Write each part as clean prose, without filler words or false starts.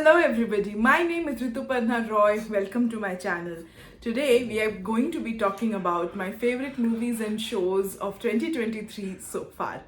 Hello everybody, my name is Rituparna Roy. Welcome to my channel. Today we are going to be talking about my favorite movies and shows of 2023 so far.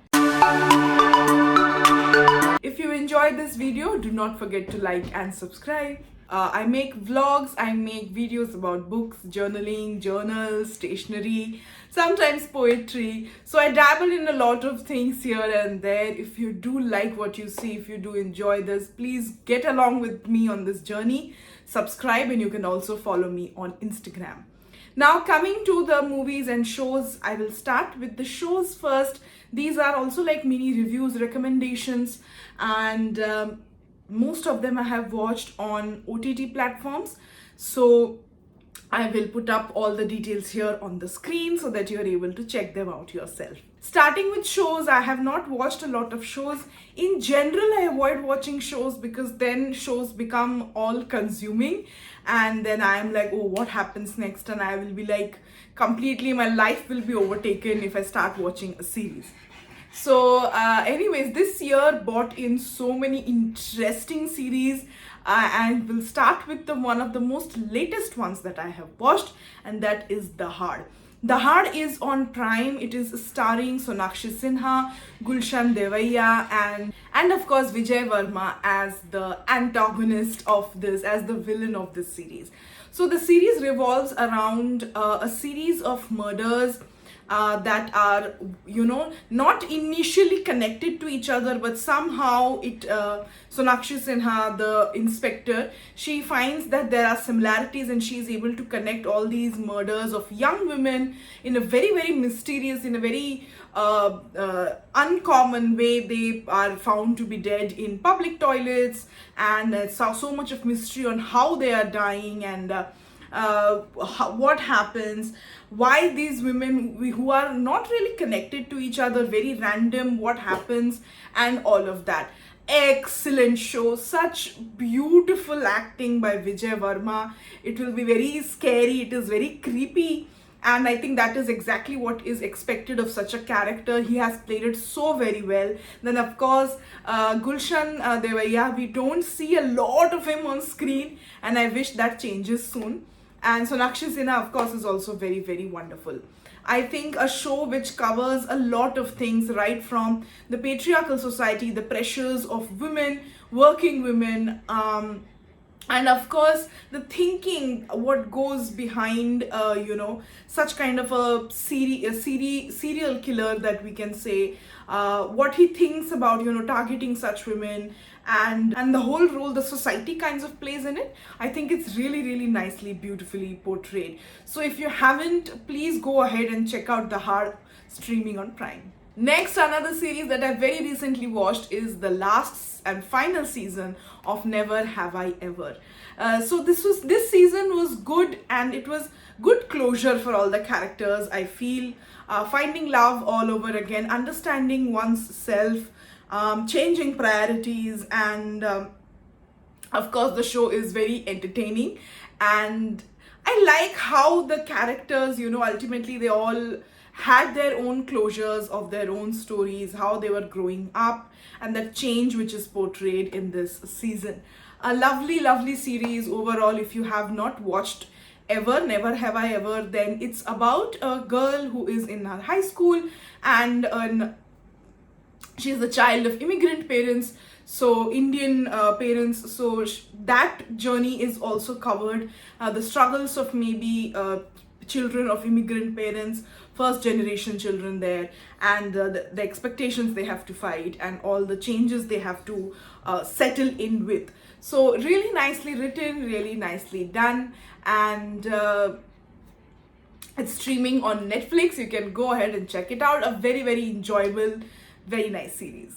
If you enjoyed this video, do not forget to like and subscribe. I make vlogs, I make videos about books, journaling, journals, stationery, sometimes poetry. So I dabble in a lot of things here and there. If you do like what you see, if you do enjoy this, please get along with me on this journey. Subscribe, and you can also follow me on Instagram. Now coming to the movies and shows, I will start with the shows first. These are also like mini reviews, recommendations, and most of them I have watched on OTT platforms. So I will put up all the details here on the screen so that you are able to check them out yourself. Starting with shows, I have not watched a lot of shows. In general, I avoid watching shows because then shows become all consuming, and then I am like, oh, what happens next? And I will be like, completely my life will be overtaken if I start watching a series. So anyways, this year brought in so many interesting series, and we'll start with one of the most latest ones that I have watched, and that is The Hard. The Hard is on Prime. It is starring Sonakshi Sinha, Gulshan Devaiya, and of course Vijay Varma as the antagonist of this, as the villain of this series. So the series revolves around a series of murders that are, not initially connected to each other, but somehow Sonakshi Sinha, the inspector, she finds that there are similarities, and she is able to connect all these murders of young women in a very, very mysterious, in a very uncommon way. They are found to be dead in public toilets, and so much of mystery on how they are dying, and what happens, why these women who are not really connected to each other, very random, what happens, and all of that. Excellent show, such beautiful acting by Vijay Varma. It will be very scary, it is very creepy, and I think that is exactly what is expected of such a character. He has played it so very well. Then of course Gulshan Devaiya, we don't see a lot of him on screen, and I wish that changes soon. And Sonakshi Sinha, of course, is also very, very wonderful. I think a show which covers a lot of things, right from the patriarchal society, the pressures of women, working women, and of course the thinking, what goes behind such kind of a serial killer, that we can say, what he thinks about targeting such women, and the whole role the society kinds of plays in it. I think it's really, really nicely, beautifully portrayed. So if you haven't, please go ahead and check out The Hard, streaming on Prime. Next, another series that I very recently watched is the last and final season of Never Have I Ever. So this season was good, and it was good closure for all the characters, I feel. Finding love all over again, understanding one's self, changing priorities, and of course the show is very entertaining, and I like how the characters, ultimately they all had their own closures of their own stories, how they were growing up, and the change which is portrayed in this season. A lovely, lovely series overall. If you have not watched Never Have I Ever, then it's about a girl who is in her high school, and she's the child of immigrant parents, so Indian parents. So that journey is also covered, the struggles of maybe children of immigrant parents, first generation children there, and the expectations they have to fight, and all the changes they have to settle in with. So really nicely written, really nicely done, and it's streaming on Netflix. You can go ahead and check it out. A very, very enjoyable, very nice series.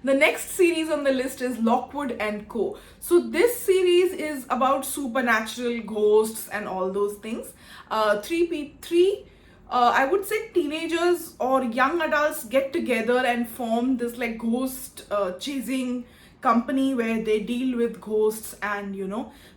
The next series on the list is Lockwood and Co. So this series is about supernatural, ghosts, and all those things. I would say teenagers or young adults get together and form this like ghost chasing company where they deal with ghosts and,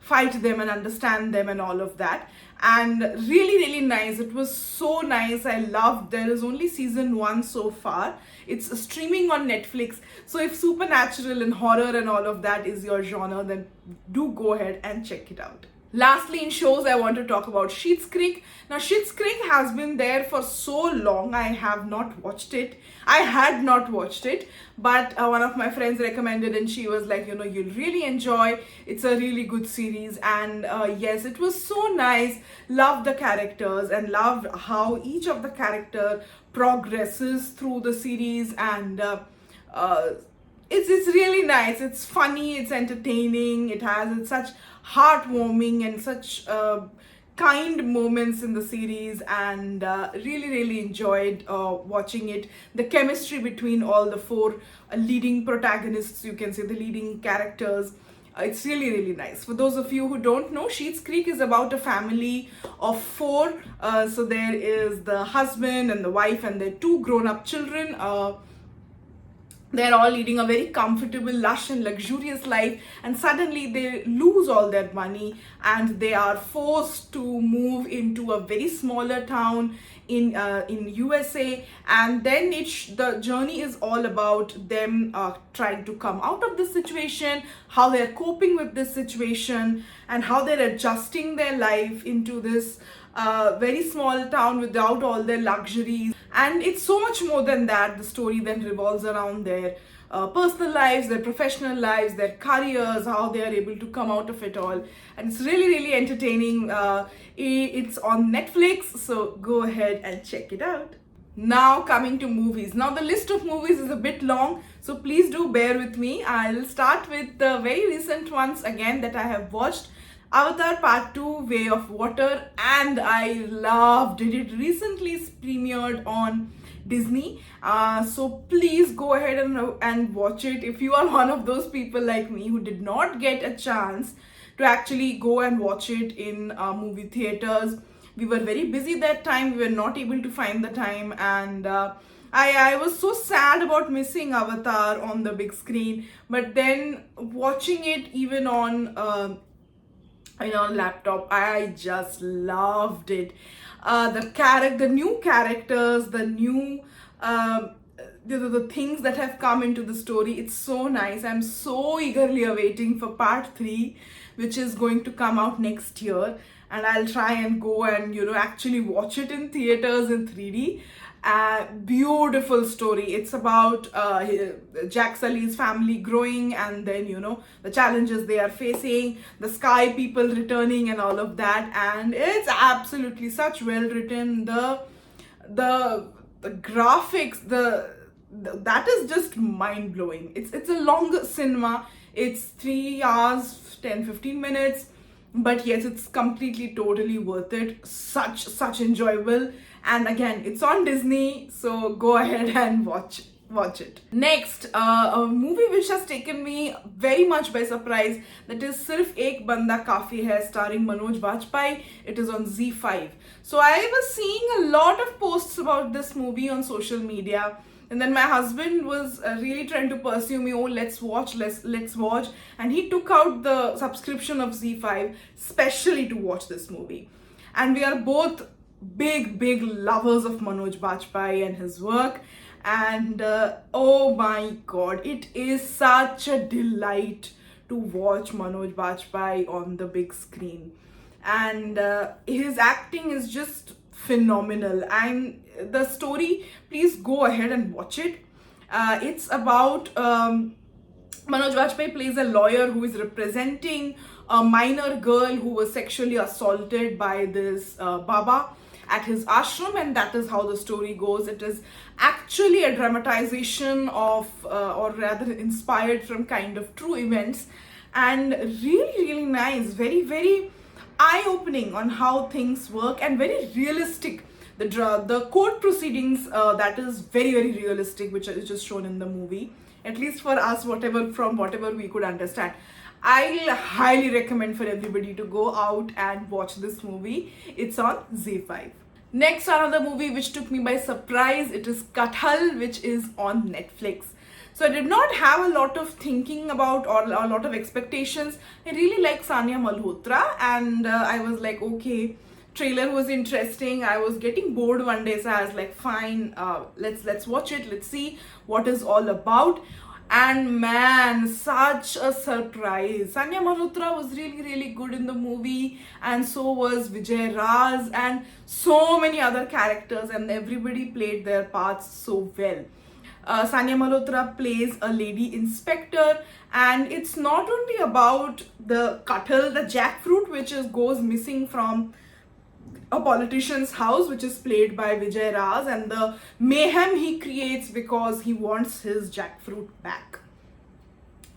fight them and understand them and all of that. And really, really nice. It was so nice. I loved. There is only season 1 so far. It's streaming on Netflix. So if supernatural and horror and all of that is your genre, then do go ahead and check it out. Lastly, in shows, I want to talk about Schitt's Creek. Now, Schitt's Creek has been there for so long. I have not watched it. I had not watched it, but one of my friends recommended, and she was like, you'll really enjoy. It's a really good series, and yes, it was so nice. Loved the characters and loved how each of the character progresses through the series, and it's really nice. It's funny, it's entertaining, it's such heartwarming and such kind moments in the series, and really enjoyed watching it. The chemistry between all the 4 leading protagonists, you can say the leading characters, it's really nice. For those of you who don't know, Schitt's Creek is about a family of 4. So there is the husband and the wife and their 2 grown-up children. They're all leading a very comfortable, lush and luxurious life, and suddenly they lose all their money and they are forced to move into a very smaller town in USA. And then the journey is all about them trying to come out of this situation, how they're coping with this situation, and how they're adjusting their life into this very small town without all their luxuries. And it's so much more than that. The story then revolves around their personal lives, their professional lives, their careers, how they are able to come out of it all. And it's really entertaining. It's on Netflix, so go ahead and check it out. Now coming to movies. Now the list of movies is a bit long, so please do bear with me. I'll start with the very recent ones again that I have watched. Avatar Part 2, Way of Water, and I loved it. It recently premiered on Disney, so please go ahead and watch it. If you are one of those people like me who did not get a chance to actually go and watch it in movie theaters, we were very busy that time. We were not able to find the time, and I was so sad about missing Avatar on the big screen. But then watching it even on laptop, I just loved it. The new characters, the new the things that have come into the story, it's so nice. I'm so eagerly awaiting for Part 3, which is going to come out next year, and I'll try and go and actually watch it in theaters in 3D. Beautiful story. It's about Jack Sully's family growing, and then the challenges they are facing, the sky people returning and all of that. And it's absolutely such well written. The graphics, that is just mind blowing. It's a longer cinema. It's 3 hours 10-15 minutes, but yes, it's completely totally worth it. Such enjoyable. And again, it's on Disney, so go ahead and watch it. Next, a movie which has taken me very much by surprise, that is Sirf Ek Banda Kafi Hai, starring Manoj Bajpayee. It is on ZEE5. So I was seeing a lot of posts about this movie on social media, and then my husband was really trying to pursue me, let's watch, and he took out the subscription of ZEE5 specially to watch this movie. And we are both big lovers of Manoj Bajpayee and his work, and oh my god, it is such a delight to watch Manoj Bajpayee on the big screen, and his acting is just phenomenal. And the story, please go ahead and watch it. It's about Manoj Bajpayee plays a lawyer who is representing a minor girl who was sexually assaulted by this Baba at his ashram, and that is how the story goes. It is actually a dramatization of, or rather inspired from kind of true events, and really nice, very eye-opening on how things work, and very realistic. The court proceedings, that is very realistic, which is just shown in the movie, at least for us, from whatever we could understand. I highly recommend for everybody to go out and watch this movie. It's on ZEE5. Next, another movie which took me by surprise, it is Kathal, which is on Netflix. So I did not have a lot of thinking about or a lot of expectations. I really like Sania Malhotra, and I was like, okay, trailer was interesting. I was getting bored one day, so I was like, fine, let's watch it. Let's see what is all about. And man, such a surprise. Sanya Malhotra was really good in the movie, and so was Vijay Raz, and so many other characters, and everybody played their parts so well. Sanya Malhotra plays a lady inspector, and it's not only about the cuttle, the jackfruit, which goes missing from a politician's house, which is played by Vijay Raz, and the mayhem he creates because he wants his jackfruit back.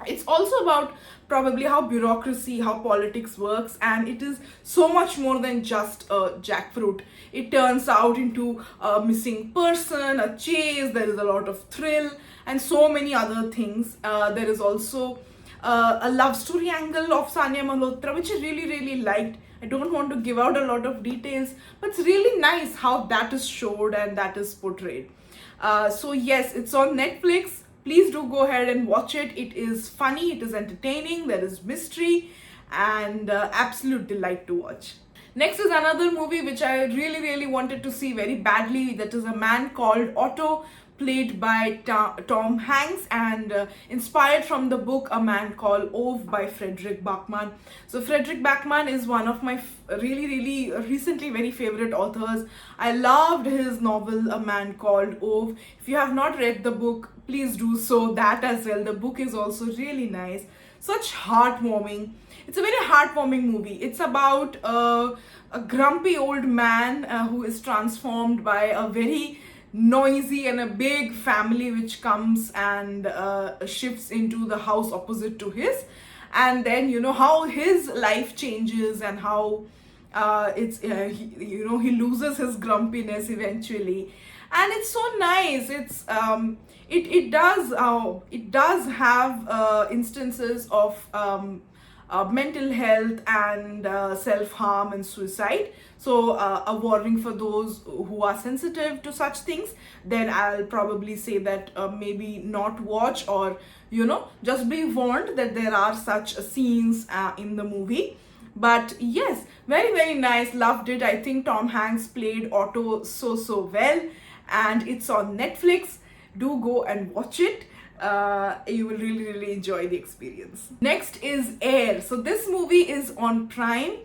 It's also about probably how bureaucracy, how politics works, and it is so much more than just a jackfruit. It turns out into a missing person, a chase, there is a lot of thrill, and so many other things. There is also a love story angle of Sanya Malhotra, which I really liked. I don't want to give out a lot of details, but it's really nice how that is showed and that is portrayed. So yes, it's on Netflix. Please do go ahead and watch it. It is funny, it is entertaining, there is mystery, and absolute delight to watch. Next is another movie which I really wanted to see very badly. That is A Man Called Otto, played by Tom Hanks, and inspired from the book A Man Called Ove by Frederick Backman. So Frederick Backman is one of my really recently very favorite authors. I loved his novel A Man Called Ove. If you have not read the book, please do so, that as well. The book is also really nice, such heartwarming. It's a very heartwarming movie. It's about a grumpy old man who is transformed by a very noisy and a big family which comes and shifts into the house opposite to his, and then how his life changes and how he loses his grumpiness eventually, and it's so nice. It's it does have instances of mental health and self-harm and suicide. So a warning for those who are sensitive to such things, then I'll probably say that maybe not watch, or just be warned that there are such scenes in the movie. But yes, very nice, loved it. I think Tom Hanks played Otto so well, and it's on Netflix. Do go and watch it. You will really enjoy the experience. Next is Air. So this movie is on Prime.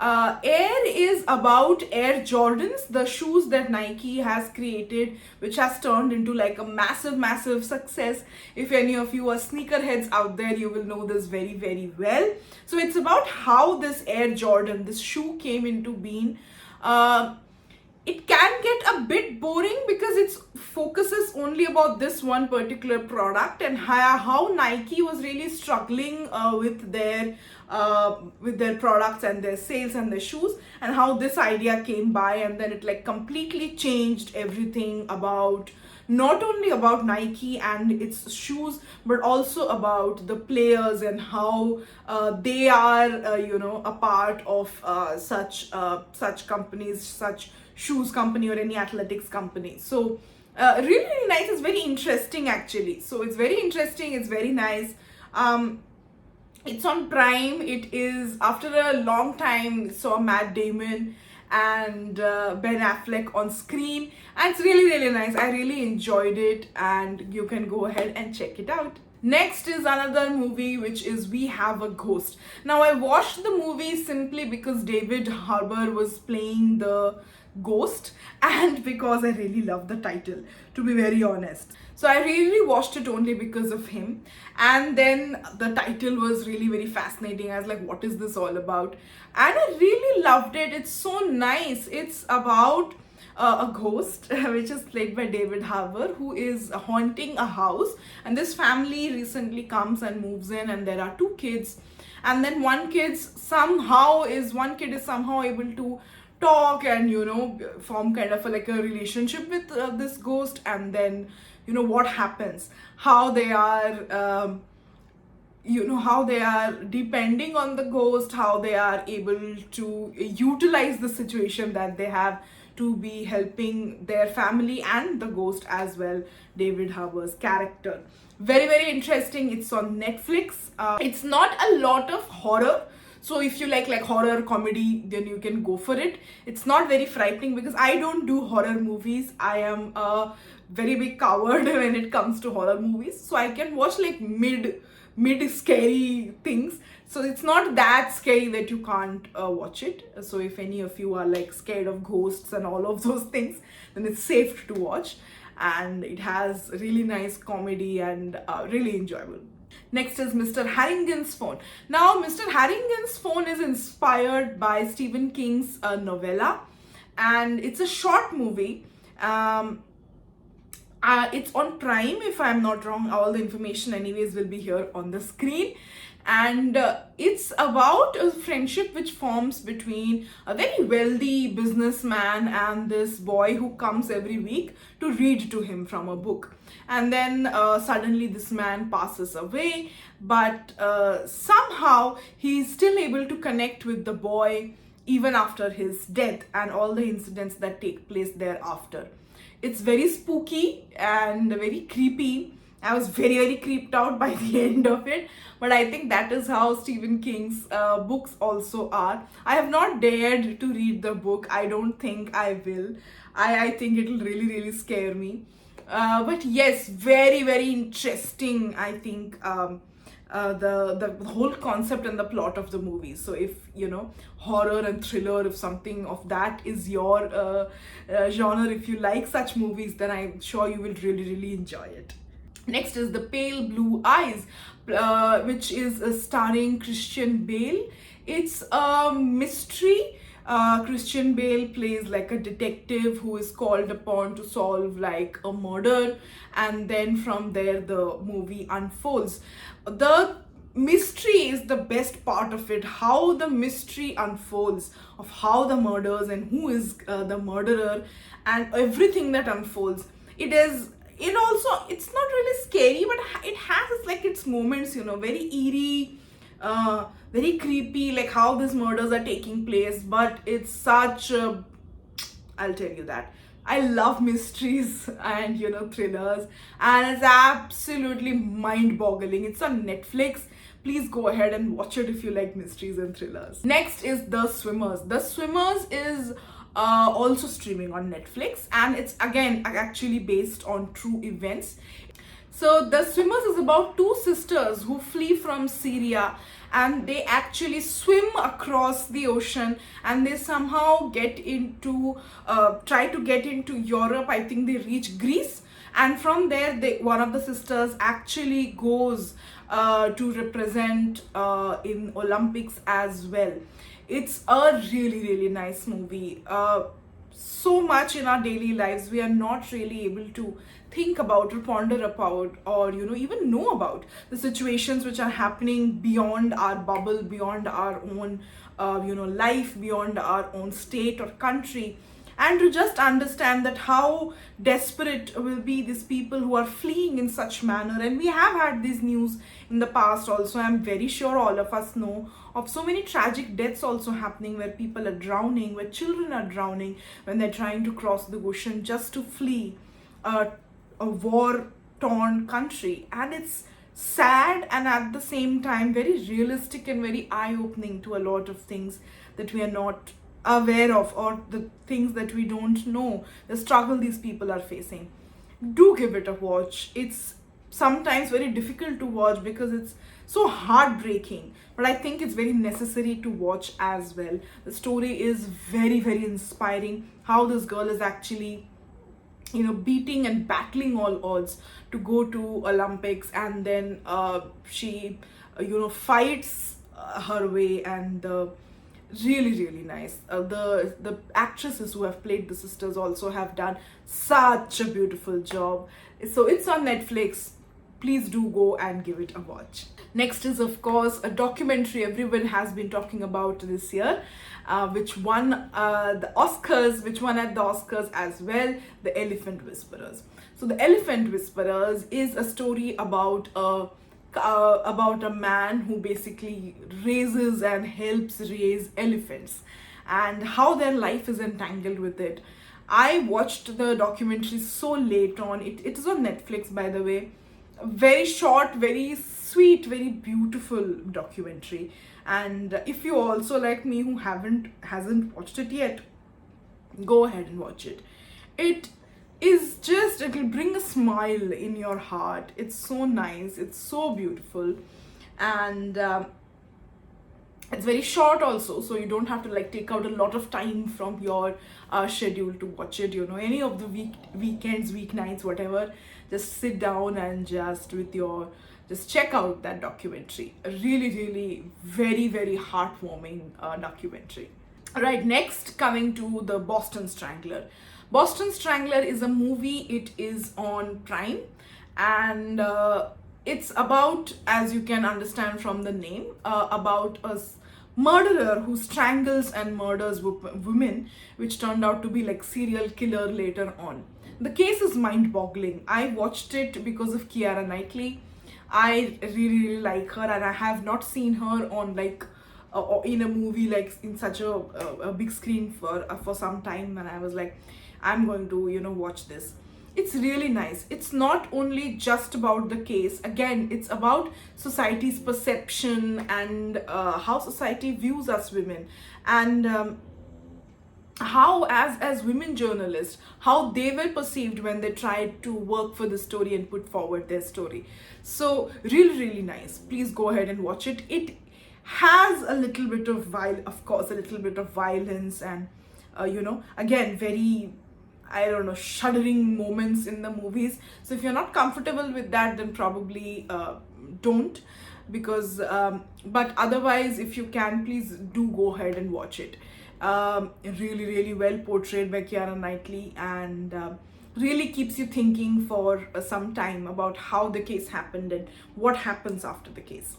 Air is about Air Jordans, the shoes that Nike has created, which has turned into like a massive success. If any of you are sneakerheads out there, you will know this very well. So it's about how this Air Jordan, this shoe, came into being. It can get a bit boring because it focuses only about this one particular product, and how Nike was really struggling with their products and their sales and their shoes, and how this idea came by, and then it like completely changed everything about, not only about Nike and its shoes, but also about the players and how they are a part of such companies, such shoes company or any athletics company. So really nice. It's very interesting actually. So it's very interesting, it's very nice. It's on Prime. It is after a long time saw Matt Damon and Ben Affleck on screen, and it's really nice. I really enjoyed it, and you can go ahead and check it out. Next is another movie, which is We Have a Ghost. Now I watched the movie simply because David Harbour was playing the ghost, and because I really love the title, to be very honest. So I really watched it only because of him, and then the title was really very fascinating. I was like, what is this all about? And I really loved it. It's so nice. It's about a ghost which is played by David Harbour, who is haunting a house, and this family recently comes and moves in, and there are two kids, and then one kid is somehow able to talk and form kind of like a relationship with this ghost, and then what happens, how they are how they are depending on the ghost, how they are able to utilize the situation that they have to be helping their family and the ghost as well, David Harbour's character. Very, very interesting. It's on Netflix. It's not a lot of horror. So if you like horror comedy, then you can go for it. It's not very frightening because I don't do horror movies. I am a very big coward when it comes to horror movies. So I can watch like mid scary things. So it's not that scary that you can't watch it. So if any of you are like scared of ghosts and all of those things, then it's safe to watch. And it has really nice comedy and really enjoyable. Next is Mr. Harringen's Phone. Now, Mr. Harringen's Phone is inspired by Stephen King's novella, and it's a short movie. It's on Prime, if I'm not wrong. All the information, anyways, will be here on the screen. And it's about a friendship which forms between a very wealthy businessman and this boy who comes every week to read to him from a book. And then suddenly this man passes away, but somehow he's still able to connect with the boy even after his death and all the incidents that take place thereafter. It's very spooky and very creepy. I was very, very creeped out by the end of it. But I think that is how Stephen King's books also are. I have not dared to read the book. I don't think I will. I think it'll really, really scare me. But yes, very, very interesting, I think, the whole concept and the plot of the movie. So if, horror and thriller, if something of that is your genre, if you like such movies, then I'm sure you will really, really enjoy it. Next is The Pale Blue Eyes, which is starring Christian Bale. It's a mystery. Christian Bale plays like a detective who is called upon to solve like a murder, and then from there the movie unfolds. The mystery is the best part of it, how the mystery unfolds of how the murders and who is the murderer and everything that unfolds. It's not really scary, but it has its moments, very eerie, very creepy, like how these murders are taking place. But it's such a, I'll tell you that I love mysteries and thrillers, and it's absolutely mind-boggling. It's on Netflix. Please go ahead and watch it if you like mysteries and thrillers. Next is The Swimmers. The Swimmers is also streaming on Netflix, and it's again actually based on true events. So The Swimmers is about two sisters who flee from Syria, and they actually swim across the ocean, and they somehow try to get into Europe. I think they reach Greece, and from there one of the sisters actually goes to represent in Olympics as well. It's a really, really nice movie. So much in our daily lives we are not really able to think about or ponder about, or even know about the situations which are happening beyond our bubble, beyond our own life, beyond our own state or country. And to just understand that how desperate will be these people who are fleeing in such manner. And we have had this news in the past also. I'm very sure all of us know of so many tragic deaths also happening, where people are drowning, where children are drowning when they're trying to cross the ocean just to flee a war-torn country. And it's sad, and at the same time very realistic and very eye-opening to a lot of things that we are not aware of, or the things that we don't know, the struggle these people are facing. Do give it a watch. It's sometimes very difficult to watch because it's so heartbreaking, but I think it's very necessary to watch as well. The story is very, very inspiring, how this girl is actually beating and battling all odds to go to Olympics, and then she fights her way. And really, really nice. The actresses who have played the sisters also have done such a beautiful job. So it's on Netflix. Please do go and give it a watch. Next is, of course, a documentary everyone has been talking about this year, which won the Oscars, which won at the Oscars as well, The Elephant Whisperers. So The Elephant Whisperers is a story about a man who basically raises and helps raise elephants, and how their life is entangled with it. I watched the documentary so late on. It is on Netflix, by the way. very short, very sweet, very beautiful documentary. And if you also like me who hasn't watched it yet, go ahead and watch it. It is just, it will bring a smile in your heart. It's so nice, it's so beautiful, and it's very short also, so you don't have to like take out a lot of time from your schedule to watch it, you know, any of the weekends, weeknights, whatever. Just sit down and just check out that documentary. A really, really very, very heartwarming documentary. Right, next, coming to the Boston Strangler. Boston Strangler is a movie. It is on Prime, and it's about, as you can understand from the name, about a murderer who strangles and murders women, which turned out to be like serial killer later on. The case is mind-boggling. I watched it because of Keira Knightley. I really, really like her, and I have not seen her on like in a movie like in such a big screen for some time, and I was like, I'm going to, you know, watch this. It's really nice. It's not only just about the case. Again, it's about society's perception and how society views us women, and how as women journalists, how they were perceived when they tried to work for the story and put forward their story. So really, really nice. Please go ahead and watch it. It has a little bit of of course, a little bit of violence, and you know, again, very, I don't know, shuddering moments in the movies. So if you're not comfortable with that, then probably don't, because but otherwise, if you can, please do go ahead and watch it. Really, really well portrayed by Keira Knightley, and really keeps you thinking for some time about how the case happened and what happens after the case.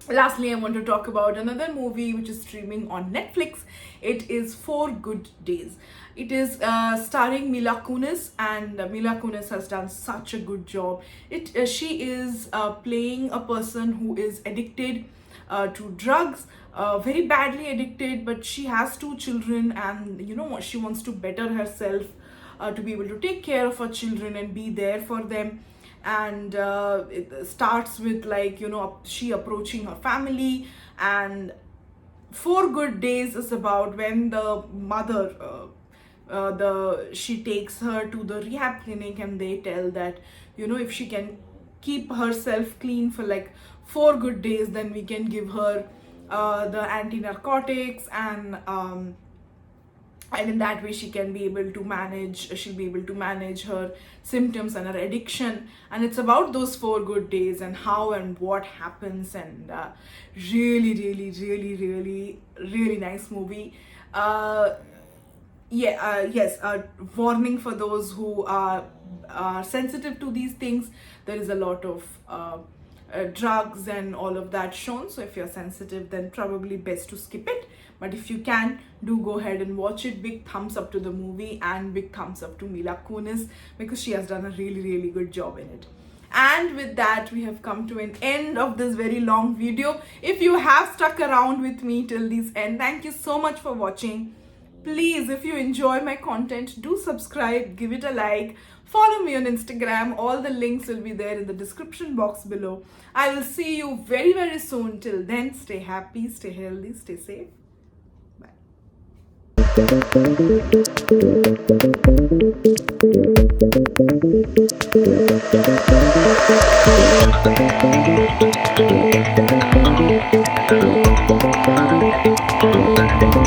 Lastly, I want to talk about another movie which is streaming on Netflix. It is 4 Good Days. It is starring Mila Kunis, and Mila Kunis has done such a good job. She is playing a person who is addicted to drugs, very badly addicted, but she has 2 children, and you know, she wants to better herself to be able to take care of her children and be there for them. And it starts with, like, you know, she approaching her family, and 4 Good Days is about when the mother she takes her to the rehab clinic, and they tell that, you know, if she can keep herself clean for like 4 good days, then we can give her the anti-narcotics, and in that way she'll be able to manage her symptoms and her addiction. And it's about those 4 good days and how and what happens, and really, really, really, really, really nice movie. Yes, warning for those who are sensitive to these things. There is a lot of drugs and all of that shown, so if you're sensitive, then probably best to skip it. But if you can, do go ahead and watch it. Big thumbs up to the movie, and big thumbs up to Mila Kunis, because she has done a really, really good job in it. And with that, we have come to an end of this very long video. If you have stuck around with me till this end, thank you so much for watching. Please, if you enjoy my content, do subscribe, give it a like, follow me on Instagram. All the links will be there in the description box below. I will see you very, very soon. Till then, stay happy, stay healthy, stay safe. Bye.